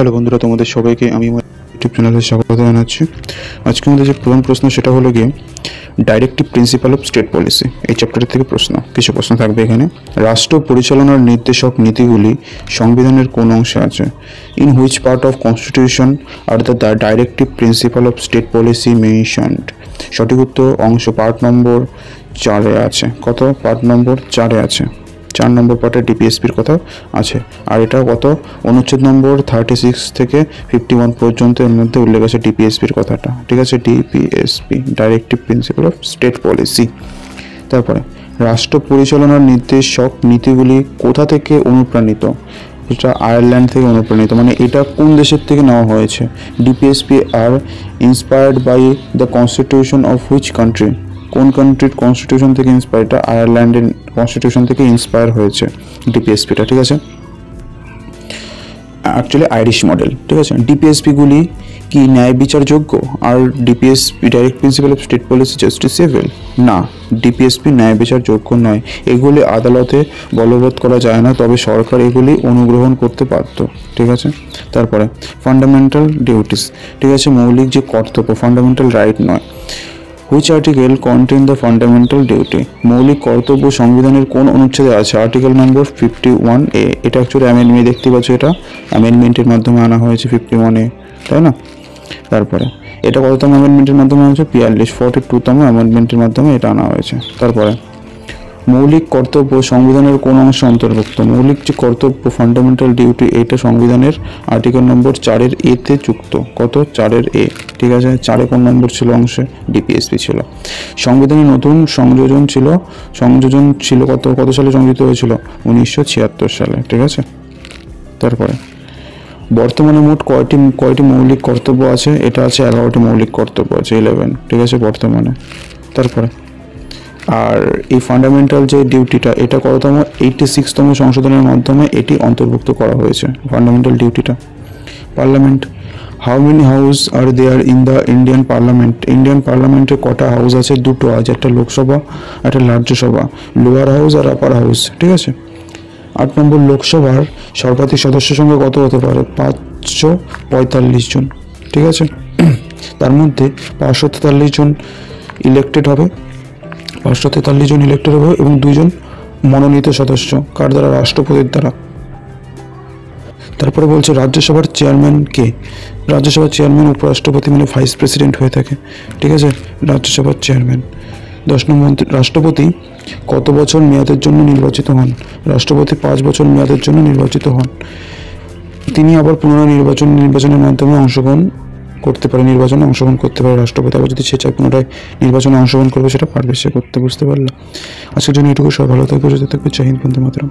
Hello বন্ধুরা, তোমাদের সবাইকে আমি আমার ইউটিউব চ্যানেলে স্বাগত জানাচ্ছি। আজকে আমাদের যে প্রথম প্রশ্ন সেটা হলো গিয়ে directive principle of state policy. এই চ্যাপ্টারের থেকে কিছু প্রশ্ন থাকবে এখানে। রাষ্ট্র পরিচালনার নির্দেশক নীতিগুলি সংবিধানের কোন অংশে আছে? In which part of constitution are the directive principle of state policy mentioned? সঠিক উত্তর অংশ পার্ট নম্বর 4-এ আছে। কত? পার্ট নম্বর 4-এ আছে। 4 নম্বর পার্টে ডিপিএসপির কথা আছে। আর এটা কত? অনুচ্ছেদ নম্বর 36 থেকে 51 পর্যন্ত এর মধ্যে উল্লেখ আছে ডিপিএসপির কথাটা। ঠিক আছে, DPSP directive principle of state policy. তারপরে রাষ্ট্র পরিচালনার নির্দেশক নীতিগুলি কোথা থেকে অনুপ্রাণিত? এটা আয়ারল্যান্ড থেকে অনুপ্রাণিত। মানে এটা কোন দেশের থেকে নেওয়া হয়েছে? DPSP are inspired by the constitution of which country? কোন কান্ট্রির কনস্টিটিউশন থেকে ইন্সপায়ার? এটা আয়ারল্যান্ডের কনস্টিটিউশন থেকে ইন্সপায়ার হয়েছে ডিপিএসপিটা। ঠিক আছে, অ্যাকচুয়ালি আইরিশ মডেল। ঠিক আছে, ডিপিএসপিগুলি কি ন্যায় বিচারযোগ্য? আর DPSP direct principal of state policy justiciable? না, ডিপিএসপি ন্যায় বিচারযোগ্য নয়। এগুলি আদালতে বলবৎ করা যায় না, তবে সরকার এগুলি অনুগ্রহণ করতে বাধ্য। ঠিক আছে, তারপরে ফান্ডামেন্টাল ডিউটিস। ঠিক আছে, মৌলিক যে কর্তব্য, ফান্ডামেন্টাল রাইট নয়। Which article contain the fundamental duty? মৌলিক কর্তব্য সংবিধানের কোন অনুচ্ছেদে আছে? আর্টিকেল নম্বর 51A। এটা অ্যাকচুয়ালি অ্যামেন্ডমেন্ট, দেখতে পাচ্ছ, এটা অ্যামেন্ডমেন্টের মাধ্যমে আনা হয়েছে 51A, তাই না? তারপরে এটা কততম অ্যামেন্ডমেন্টের মাধ্যমে আনা হয়েছে? 42তম অ্যামেন্ডমেন্টের মাধ্যমে এটা আনা হয়েছে। তারপরে মৌলিক কর্তব্য সংবিধানের কোন অংশে অন্তর্ভুক্ত? মৌলিক যে কর্তব্য ফান্ডামেন্টাল ডিউটি, এটা সংবিধানের আর্টিকেল নম্বর 4-এর A-তে যুক্ত। কত? 4-এর A। ঠিক আছে, 4-এ কোন নম্বর ছিল অংশে? ডিপিএসপি ছিল। সংবিধানের নতুন সংযোজন ছিল কত সালে সংযোজিত হয়েছিল? 1976 সালে। ঠিক আছে, তারপরে বর্তমানে মোট কয়টি মৌলিক কর্তব্য আছে? এটা আছে 11টি মৌলিক কর্তব্য আছে, 11। ঠিক আছে, বর্তমানে। তারপরে আর এই ফান্ডামেন্টাল যে ডিউটিটা, এটা কততম? 86তম সংশোধনের মাধ্যমে এটি অন্তর্ভুক্ত করা হয়েছে, ফান্ডামেন্টাল ডিউটিটা। Parliament. How many house are there in the Indian parliament? Indian পার্লামেন্টে কটা হাউস আছে? দুটো আছে, একটা লোকসভা, একটা রাজ্যসভা। লোয়ার হাউস আর আপার হাউস। ঠিক আছে, 8 নম্বর, লোকসভার সর্বাধিক সদস্য সংখ্যা কত হতে পারে? 545 জন। ঠিক আছে, তার মধ্যে 543 জন ইলেক্টেড হবে, 543 জন ইলেক্টেড হবে এবং 2 জন মনোনীত সদস্য। কার দ্বারা? রাষ্ট্রপতির দ্বারা। তারপরে বলছে রাজ্যসভার চেয়ারম্যান কে? রাজ্যসভার চেয়ারম্যান উপরাষ্ট্রপতি, মানে ভাইস প্রেসিডেন্ট হয়ে থাকে। ঠিক আছে, রাজ্যসভার চেয়ারম্যান। 10 নম্বর, রাষ্ট্রপতি কত বছর মেয়াদের জন্য নির্বাচিত হন? রাষ্ট্রপতি 5 বছর মেয়াদের জন্য নির্বাচিত হন। তিনি আবার পুনরায় নির্বাচনের মাধ্যমে অংশগ্রহণ করতে পারে, নির্বাচনে অংশগ্রহণ করতে পারে রাষ্ট্রপতি। আবার যদি সে চায় পুনরায় নির্বাচনে অংশগ্রহণ করবে, সেটা পারবে সে করতে। বুঝতে পারলাম। আজকের জন্য এটুকু। সবাই ভালো থাকবে, সুস্থ থাকবে। জয় হিন্দ, বন্দে মাতরম।